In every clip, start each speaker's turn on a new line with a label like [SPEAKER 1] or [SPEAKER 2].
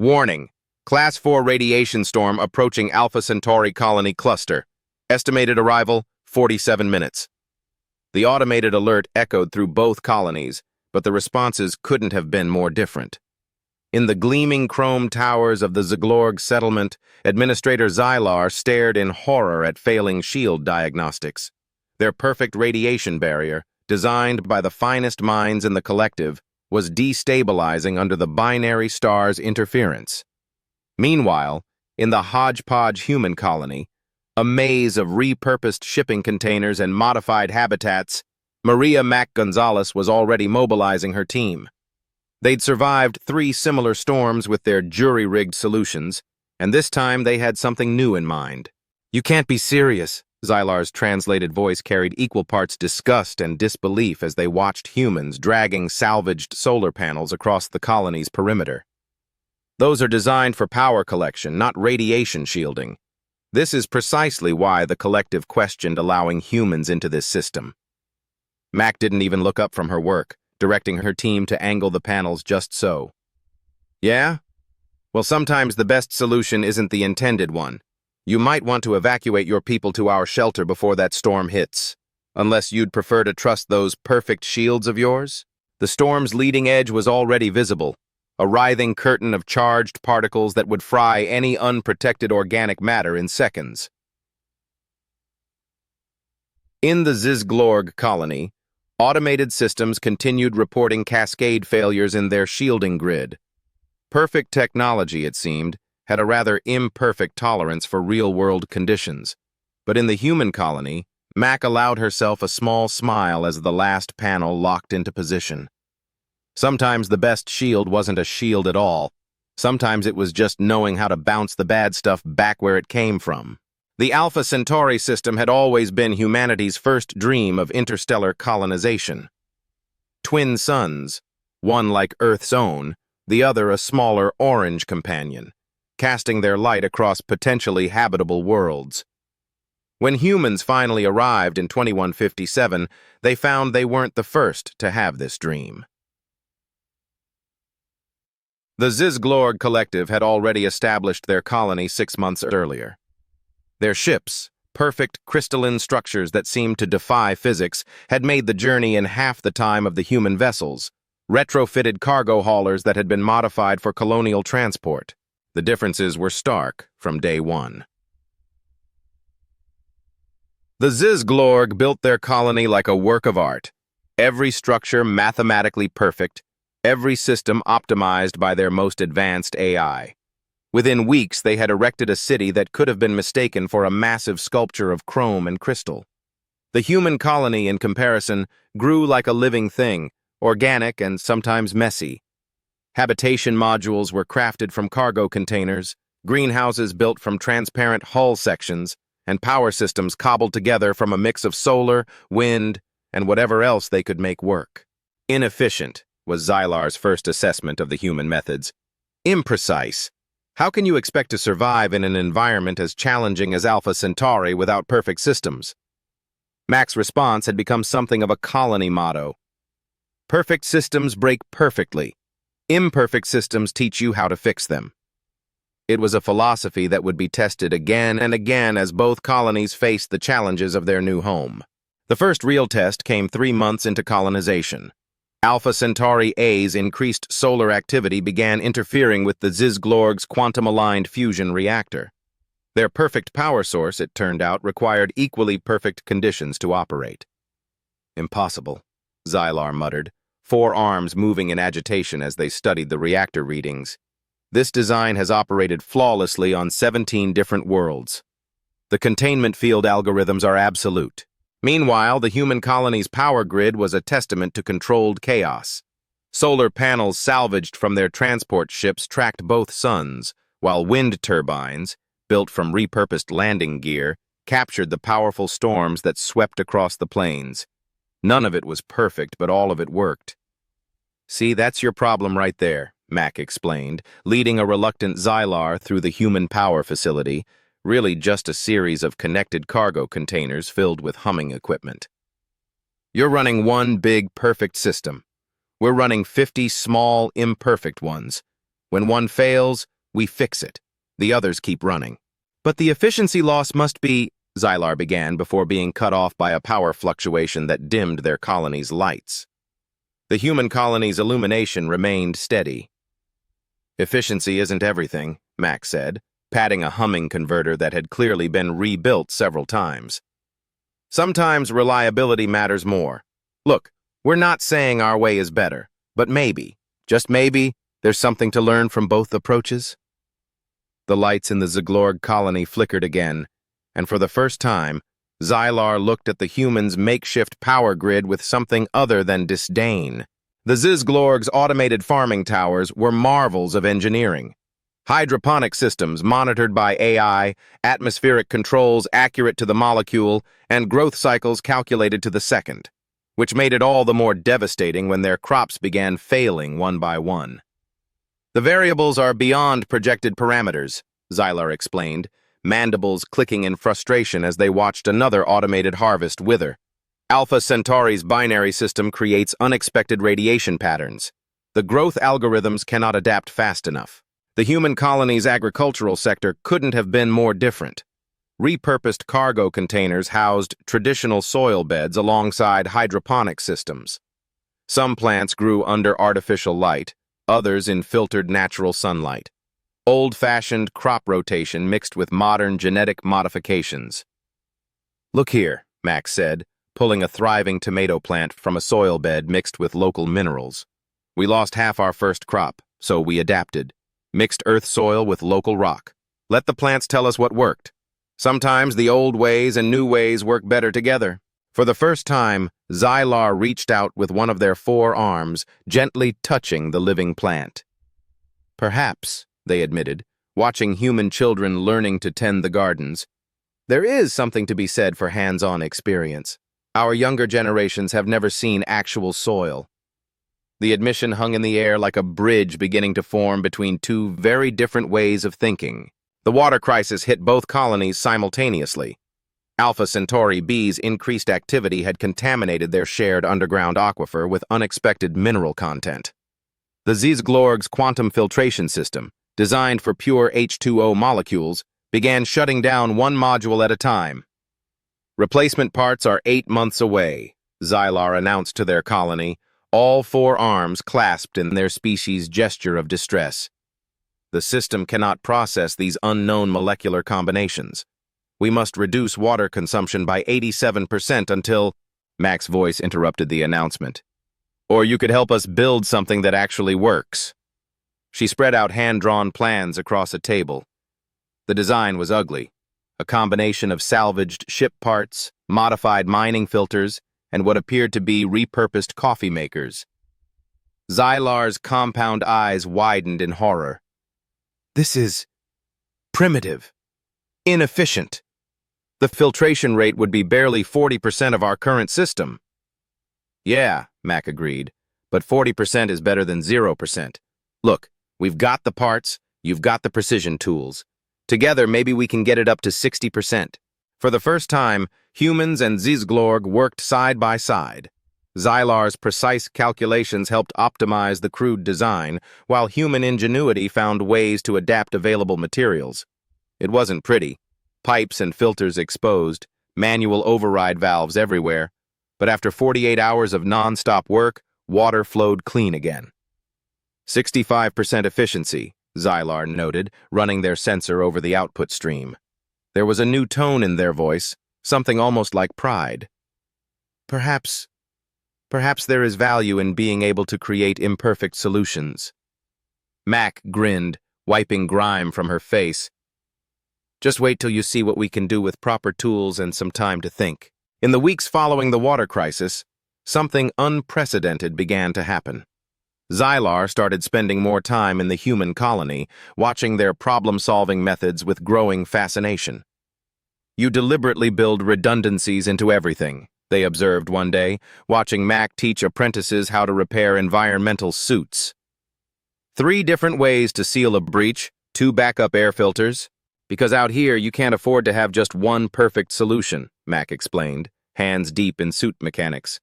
[SPEAKER 1] Warning: Class 4 radiation storm approaching Alpha Centauri colony cluster. Estimated arrival, 47 minutes. The automated alert echoed through both colonies, but the responses couldn't have been more different. In the gleaming chrome towers of the Zglorg settlement, Administrator Xylar stared in horror at failing shield diagnostics. Their perfect radiation barrier, designed by the finest minds in the collective, was destabilizing under the binary star's interference. Meanwhile, in the hodgepodge human colony, a maze of repurposed shipping containers and modified habitats, Maria Mac Gonzalez was already mobilizing her team. They'd survived 3 similar storms with their jury-rigged solutions, and this time they had something new in mind. "You can't be serious." Xylar's translated voice carried equal parts disgust and disbelief as they watched humans dragging salvaged solar panels across the colony's perimeter. "Those are designed for power collection, not radiation shielding. This is precisely why the collective questioned allowing humans into this system." Mac didn't even look up from her work, directing her team to angle the panels just so. "Yeah? Well, sometimes the best solution isn't the intended one. You might want to evacuate your people to our shelter before that storm hits, unless you'd prefer to trust those perfect shields of yours." The storm's leading edge was already visible, a writhing curtain of charged particles that would fry any unprotected organic matter in seconds. In the Zglorg colony, automated systems continued reporting cascade failures in their shielding grid. Perfect technology, it seemed, had a rather imperfect tolerance for real-world conditions. But in the human colony, Mac allowed herself a small smile as the last panel locked into position. Sometimes the best shield wasn't a shield at all. Sometimes it was just knowing how to bounce the bad stuff back where it came from. The Alpha Centauri system had always been humanity's first dream of interstellar colonization. Twin suns, one like Earth's own, the other a smaller orange companion, casting their light across potentially habitable worlds. When humans finally arrived in 2157, they found they weren't the first to have this dream. The Zglorg collective had already established their colony 6 months earlier. Their ships, perfect crystalline structures that seemed to defy physics, had made the journey in half the time of the human vessels, retrofitted cargo haulers that had been modified for colonial transport. The differences were stark from day one. The Zglorg built their colony like a work of art, every structure mathematically perfect, every system optimized by their most advanced AI. Within weeks, they had erected a city that could have been mistaken for a massive sculpture of chrome and crystal. The human colony, in comparison, grew like a living thing, organic and sometimes messy. Habitation modules were crafted from cargo containers, greenhouses built from transparent hull sections, and power systems cobbled together from a mix of solar, wind, and whatever else they could make work. Inefficient was Xylar's first assessment of the human methods. Imprecise. How can you expect to survive in an environment as challenging as Alpha Centauri without perfect systems? Mac's response had become something of a colony motto. Perfect systems break perfectly. Imperfect systems teach you how to fix them. It was a philosophy that would be tested again and again as both colonies faced the challenges of their new home. The first real test came 3 months into colonization. Alpha Centauri A's increased solar activity began interfering with the Zglorg's quantum-aligned fusion reactor. Their perfect power source, it turned out, required equally perfect conditions to operate. "Impossible," Xylar muttered, 4 arms moving in agitation as they studied the reactor readings. "This design has operated flawlessly on 17 different worlds. The containment field algorithms are absolute." Meanwhile, the human colony's power grid was a testament to controlled chaos. Solar panels salvaged from their transport ships tracked both suns, while wind turbines, built from repurposed landing gear, captured the powerful storms that swept across the plains. None of it was perfect, but all of it worked. "See, that's your problem right there," Mac explained, leading a reluctant Xylar through the human power facility, really just a series of connected cargo containers filled with humming equipment. "You're running one big, perfect system. We're running 50 small, imperfect ones. When one fails, we fix it. The others keep running. But the efficiency loss must be, Xylar began before being cut off by a power fluctuation that dimmed their colony's lights. The human colony's illumination remained steady. Efficiency isn't everything, Mac said, patting a humming converter that had clearly been rebuilt several times. Sometimes reliability matters more. Look, we're not saying our way is better, but maybe, just maybe, there's something to learn from both approaches. The lights in the Zglorg colony flickered again, and for the first time, Xylar looked at the humans' makeshift power grid with something other than disdain. The Zglorg's automated farming towers were marvels of engineering. Hydroponic systems monitored by AI, atmospheric controls accurate to the molecule, and growth cycles calculated to the second, which made it all the more devastating when their crops began failing one by one. The variables are beyond projected parameters, Xylar explained, mandibles clicking in frustration as they watched another automated harvest wither. Alpha Centauri's binary system creates unexpected radiation patterns. The growth algorithms cannot adapt fast enough. The human colony's agricultural sector couldn't have been more different. Repurposed cargo containers housed traditional soil beds alongside hydroponic systems. Some plants grew under artificial light, others in filtered natural sunlight. Old-fashioned crop rotation mixed with modern genetic modifications. "Look here," Max said, pulling a thriving tomato plant from a soil bed mixed with local minerals. "We lost half our first crop, so we adapted. Mixed earth soil with local rock. Let the plants tell us what worked. Sometimes the old ways and new ways work better together." For the first time, Xylar reached out with one of their 4 arms, gently touching the living plant. "Perhaps," they admitted, watching human children learning to tend the gardens, "there is something to be said for hands-on experience. Our younger generations have never seen actual soil." The admission hung in the air like a bridge beginning to form between two very different ways of thinking. The water crisis hit both colonies simultaneously. Alpha Centauri B's increased activity had contaminated their shared underground aquifer with unexpected mineral content. The Zglorg's quantum filtration system, designed for pure H2O molecules, began shutting down one module at a time. "Replacement parts are 8 months away," Xylar announced to their colony, all 4 arms clasped in their species' gesture of distress. "The system cannot process these unknown molecular combinations. We must reduce water consumption by 87% until—" Mac's voice interrupted the announcement. "Or you could help us build something that actually works." She spread out hand-drawn plans across a table. The design was ugly, a combination of salvaged ship parts, modified mining filters, and what appeared to be repurposed coffee makers. Xylar's compound eyes widened in horror. "This is primitive, inefficient. The filtration rate would be barely 40% of our current system." "Yeah," Mac agreed, "but 40% is better than 0%. Look, we've got the parts, you've got the precision tools. Together, maybe we can get it up to 60%. For the first time, humans and Zglorg worked side by side. Xylar's precise calculations helped optimize the crude design, while human ingenuity found ways to adapt available materials. It wasn't pretty. Pipes and filters exposed, manual override valves everywhere, but after 48 hours of non-stop work, water flowed clean again. 65% efficiency, Xylar noted, running their sensor over the output stream. There was a new tone in their voice, something almost like pride. Perhaps there is value in being able to create imperfect solutions." Mac grinned, wiping grime from her face. "Just wait till you see what we can do with proper tools and some time to think." In the weeks following the water crisis, something unprecedented began to happen. Xylar started spending more time in the human colony, watching their problem-solving methods with growing fascination. "You deliberately build redundancies into everything," they observed one day, watching Mac teach apprentices how to repair environmental suits. 3 different ways to seal a breach, 2 backup air filters. Because out here, you can't afford to have just one perfect solution, Mac explained, hands deep in suit mechanics.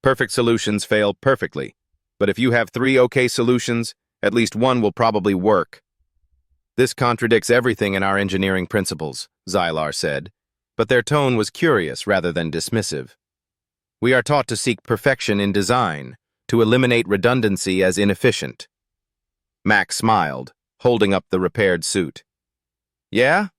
[SPEAKER 1] Perfect solutions fail perfectly. But if you have 3 okay solutions, At least one will probably work. This contradicts everything in our engineering principles, Xylar said, but their tone was curious rather than dismissive. We are taught to seek perfection in design, to eliminate redundancy as inefficient. Mac smiled, holding up the repaired suit. Yeah?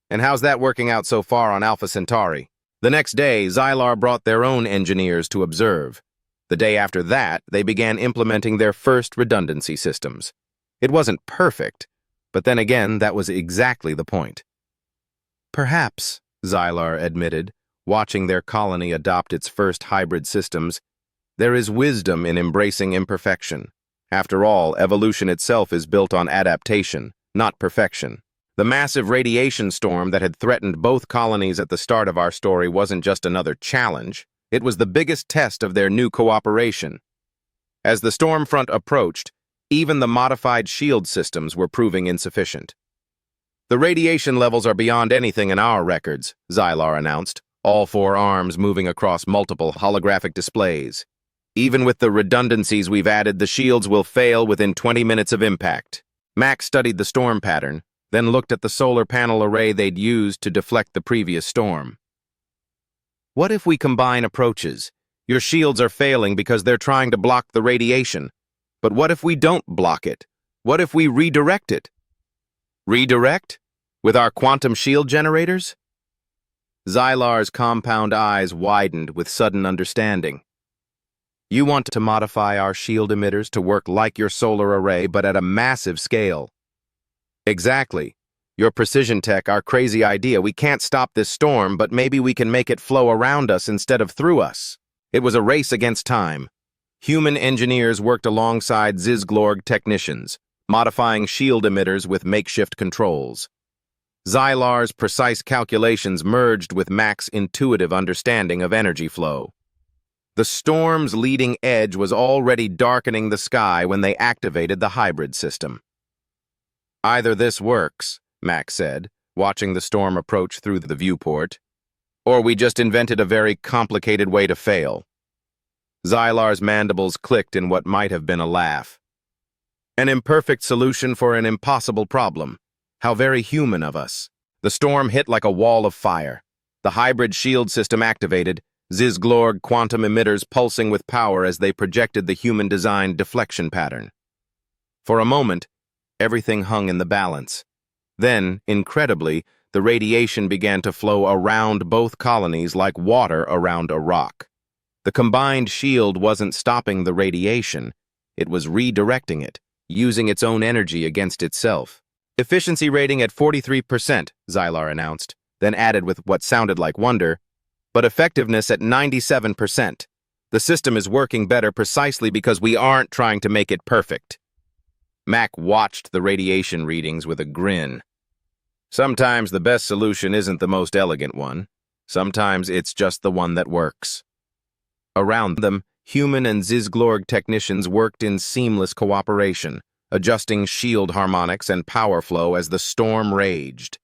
[SPEAKER 1] And how's that working out so far on Alpha Centauri? The next day, Xylar brought their own engineers to observe. The day after that, they began implementing their first redundancy systems. It wasn't perfect, but then again, that was exactly the point. Perhaps, Xylar admitted, watching their colony adopt its first hybrid systems, there is wisdom in embracing imperfection. After all, evolution itself is built on adaptation, not perfection. The massive radiation storm that had threatened both colonies at the start of our story wasn't just another challenge. It was the biggest test of their new cooperation. As the storm front approached, even the modified shield systems were proving insufficient. The radiation levels are beyond anything in our records, Xylar announced, all four arms moving across multiple holographic displays. Even with the redundancies we've added, the shields will fail within 20 minutes of impact. Max studied the storm pattern, then looked at the solar panel array they'd used to deflect the previous storm. What if we combine approaches? Your shields are failing because they're trying to block the radiation. But what if we don't block it? What if we redirect it? Redirect? With our quantum shield generators? Xylar's compound eyes widened with sudden understanding. You want to modify our shield emitters to work like your solar array, but at a massive scale. Exactly. Your precision tech, our crazy idea. We can't stop this storm, but maybe we can make it flow around us instead of through us. It was a race against time. Human engineers worked alongside Zizglorg technicians, modifying shield emitters with makeshift controls. Xylar's precise calculations merged with Mac's intuitive understanding of energy flow. The storm's leading edge was already darkening the sky when they activated the hybrid system. Either this works, Mac said, watching the storm approach through the viewport, or we just invented a very complicated way to fail. Xylar's mandibles clicked in what might have been a laugh. An imperfect solution for an impossible problem. How very human of us. The storm hit like a wall of fire. The hybrid shield system activated, Zizglorg quantum emitters pulsing with power as they projected the human-designed deflection pattern. For a moment, everything hung in the balance. Then, incredibly, the radiation began to flow around both colonies like water around a rock. The combined shield wasn't stopping the radiation. It was redirecting it, using its own energy against itself. Efficiency rating at 43%, Xylar announced, then added with what sounded like wonder, but effectiveness at 97%. The system is working better precisely because we aren't trying to make it perfect. Mac watched the radiation readings with a grin. Sometimes the best solution isn't the most elegant one. Sometimes it's just the one that works. Around them, human and Zizglorg technicians worked in seamless cooperation, adjusting shield harmonics and power flow as the storm raged.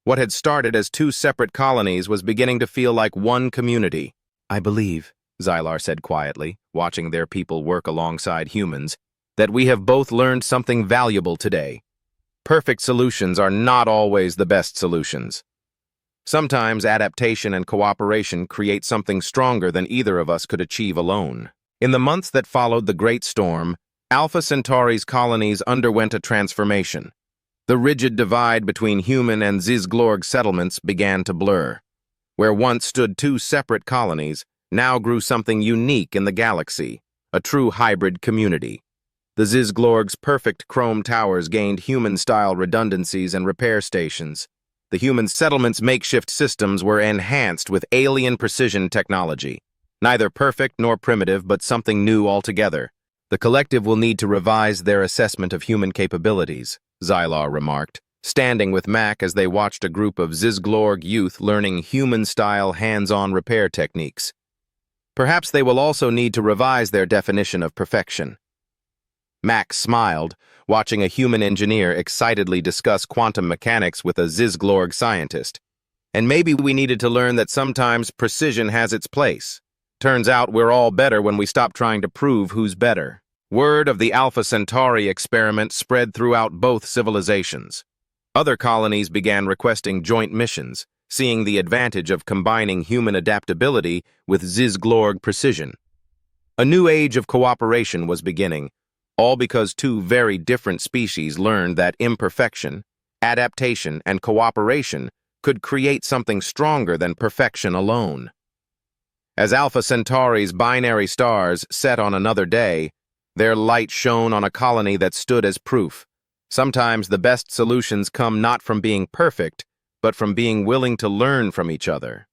[SPEAKER 1] What had started as two separate colonies was beginning to feel like one community. I believe, Xylar said quietly, watching their people work alongside humans, that we have both learned something valuable today. Perfect solutions are not always the best solutions. Sometimes adaptation and cooperation create something stronger than either of us could achieve alone. In the months that followed the Great Storm, Alpha Centauri's colonies underwent a transformation. The rigid divide between human and Zizglorg settlements began to blur. Where once stood two separate colonies, now grew something unique in the galaxy, a true hybrid community. The Zizglorg's perfect chrome towers gained human-style redundancies and repair stations. The human settlement's makeshift systems were enhanced with alien precision technology. Neither perfect nor primitive, but something new altogether. The collective will need to revise their assessment of human capabilities, Xylar remarked, standing with Mac as they watched a group of Zizglorg youth learning human-style hands-on repair techniques. Perhaps they will also need to revise their definition of perfection. Mac smiled, watching a human engineer excitedly discuss quantum mechanics with a Zizglorg scientist. And maybe we needed to learn that sometimes precision has its place. Turns out we're all better when we stop trying to prove who's better. Word of the Alpha Centauri experiment spread throughout both civilizations. Other colonies began requesting joint missions, seeing the advantage of combining human adaptability with Zizglorg precision. A new age of cooperation was beginning, all because two very different species learned that imperfection, adaptation, and cooperation could create something stronger than perfection alone. As Alpha Centauri's binary stars set on another day, their light shone on a colony that stood as proof. Sometimes the best solutions come not from being perfect, but from being willing to learn from each other.